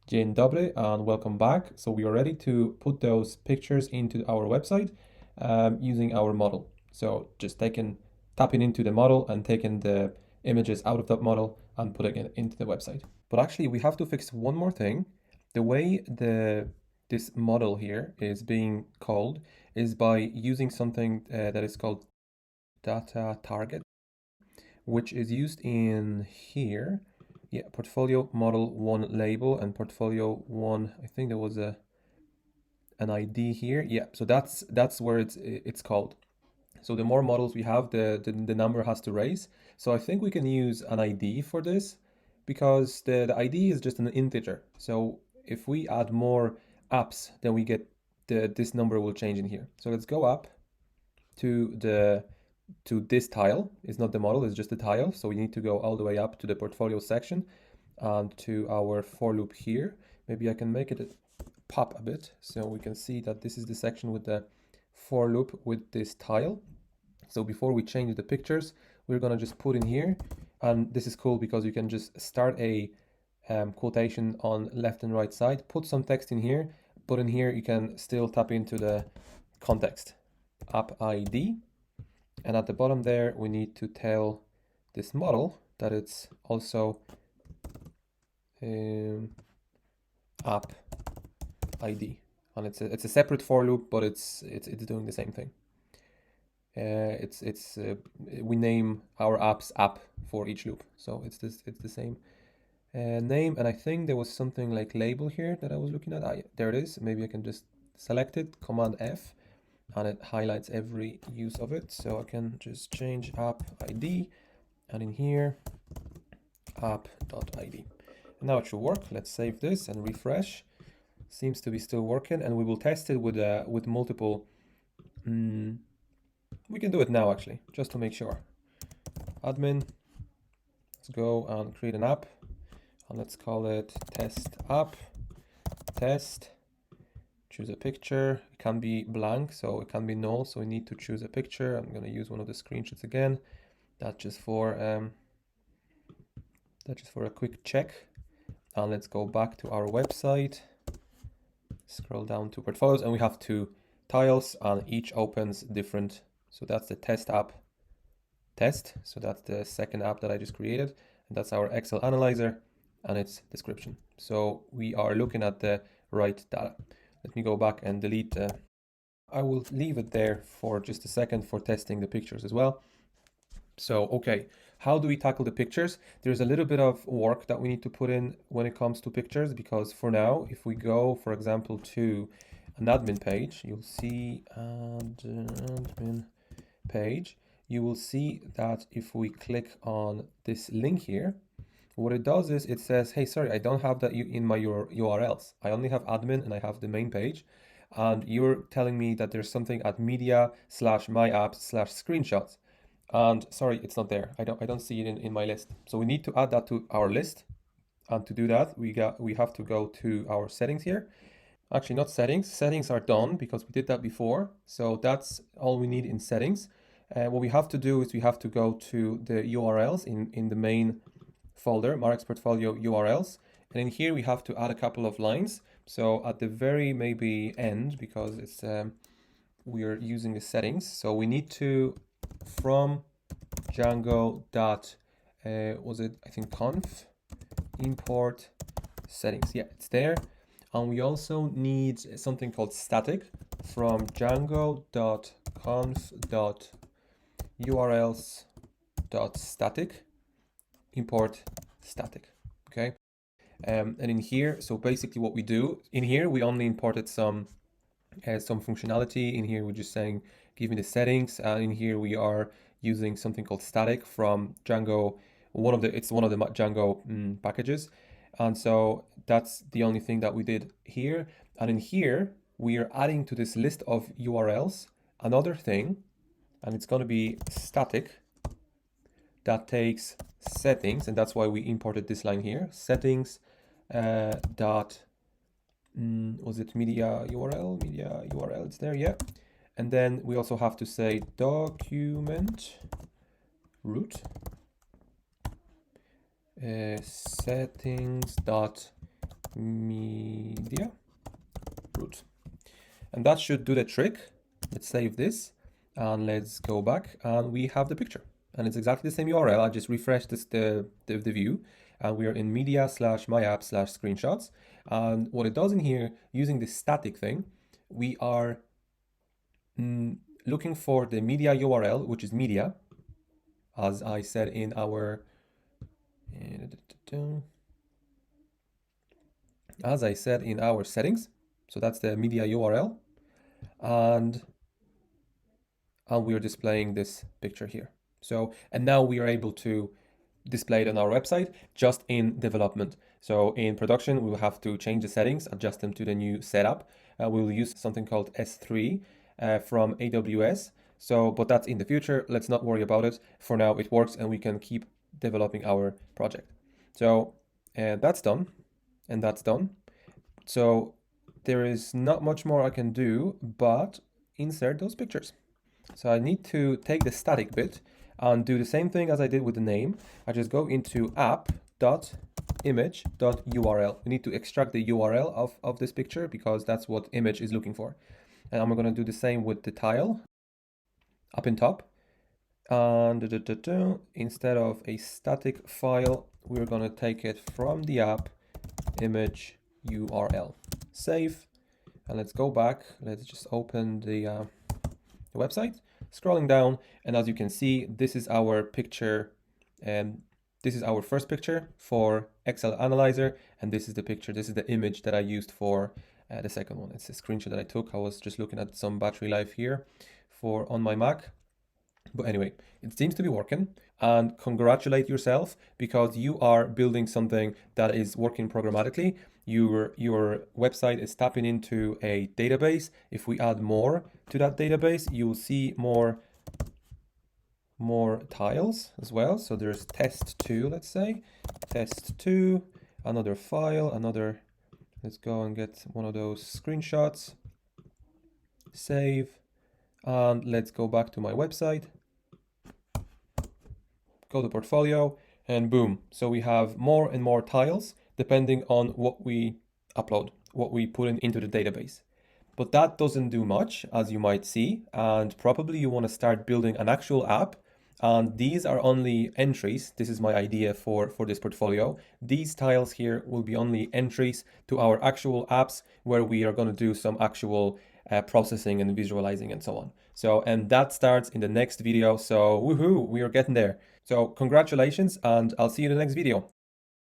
Dzień dobry and welcome back. So we are ready to put those pictures into our website using our model. So just tapping into the model and taking the images out of that model and putting it into the website. But actually we have to fix one more thing. The way this model here is being called is by using something that is called data target, which is used in here. Yeah, portfolio model one label and portfolio one, I think there was an ID here. Yeah, so that's where it's called. So the more models we have, the number has to raise. So I think we can use an ID for this because the ID is just an integer. So if we add more apps, then we get this number will change in here. So let's go up to this tile. It's not the model, it's just the tile. So we need to go all the way up to the portfolio section and to our for loop here. Maybe I can make it pop a bit so we can see that this is the section with the for loop with this tile. So before we change the pictures, we're gonna just put in here, and this is cool because you can just start a quotation on left and right side, put some text in here, but in here you can still tap into the context, app ID, and at the bottom there we need to tell this model that it's also app ID, and it's a separate for loop, but it's doing the same thing. We name our apps app for each loop, so it's the same name. And I think there was something like label here that I was looking at. Yeah, there it is. Maybe I can just select it, Command F, and it highlights every use of it. So I can just change app ID, and in here app.id. And now it should work. Let's save this and refresh. Seems to be still working, and we will test it with multiple. We can do it now actually, just to make sure. Admin, let's go and create an app, and let's call it test app, test, choose a picture. It can be blank, so it can be null, so we need to choose a picture. I'm gonna use one of the screenshots again. That's just for a quick check. And let's go back to our website, scroll down to portfolios, and we have two tiles and each opens different. So that's the test app test. So that's the second app that I just created. And that's our Excel analyzer and its description. So we are looking at the right data. Let me go back and delete. I will leave it there for just a second for testing the pictures as well. So, okay, how do we tackle the pictures? There's a little bit of work that we need to put in when it comes to pictures, because for now, if we go, for example, to an admin page, you'll see admin page, you will see that if we click on this link here, what it does is it says, hey, sorry, I don't have that in my URLs. I only have admin and I have the main page. And you're telling me that there's something at media/my apps/screenshots. And sorry, it's not there. I don't see it in my list. So we need to add that to our list. And to do that, we have to go to our settings here. Actually, not settings. Settings are done because we did that before. So that's all we need in settings. What we have to do is we have to go to the URLs in the main folder, Mark's portfolio URLs. And in here, we have to add a couple of lines. So at the very maybe end, because it's we are using the settings. So we need to, from Django dot, was it, I think, conf, import settings. Yeah, it's there. And we also need something called static from django.conf.urls.static, import static, okay? And in here, so basically what we do, in here, we only imported some functionality. In here, we're just saying, give me the settings. In here, we are using something called static from Django. It's one of the Django packages. And so that's the only thing that we did here. And in here, we are adding to this list of URLs another thing, and it's going to be static that takes settings, and that's why we imported this line here, settings dot, was it media URL, it's there, yeah. And then we also have to say document root settings dot media root. And that should do the trick. Let's save this and let's go back and we have the picture. And it's exactly the same URL. I just refreshed the view and we are in media/my app/screenshots. And what it does in here, using this static thing, we are looking for the media URL, which is media, as I said in our settings. So that's the media URL, and we are displaying this picture here. So, and now we are able to display it on our website just in development. So in production, we will have to change the settings, adjust them to the new setup. We will use something called S3 from AWS. So, but that's in the future. Let's not worry about it. For now, it works and we can keep developing our project. So that's done and that's done. So there is not much more I can do, but insert those pictures. So I need to take the static bit and do the same thing as I did with the name. I just go into app.image.url. We need to extract the URL of this picture because that's what image is looking for. And I'm going to do the same with the tile up in top. And instead of a static file, we're going to take it from the app image URL. Save. And let's go back. Let's just open the website, scrolling down, and as you can see, this is our picture, and this is our first picture for Excel Analyzer, and this is the picture, this is the image that I used for the second one. It's a screenshot that I took. I was just looking at some battery life here on my Mac. But anyway, it seems to be working, and congratulate yourself because you are building something that is working programmatically. Your website is tapping into a database. If we add more to that database, you'll see more tiles as well. So there's test2, let's say, test2, another file, let's go and get one of those screenshots, save, and let's go back to my website, go to portfolio, and boom. So we have more and more tiles depending on what we upload, what we put into the database. But that doesn't do much, as you might see, and probably you want to start building an actual app. And these are only entries. This is my idea for this portfolio. These tiles here will be only entries to our actual apps where we are going to do some actual processing and visualizing and so on. So, and that starts in the next video. So woohoo, we are getting there. So congratulations, and I'll see you in the next video.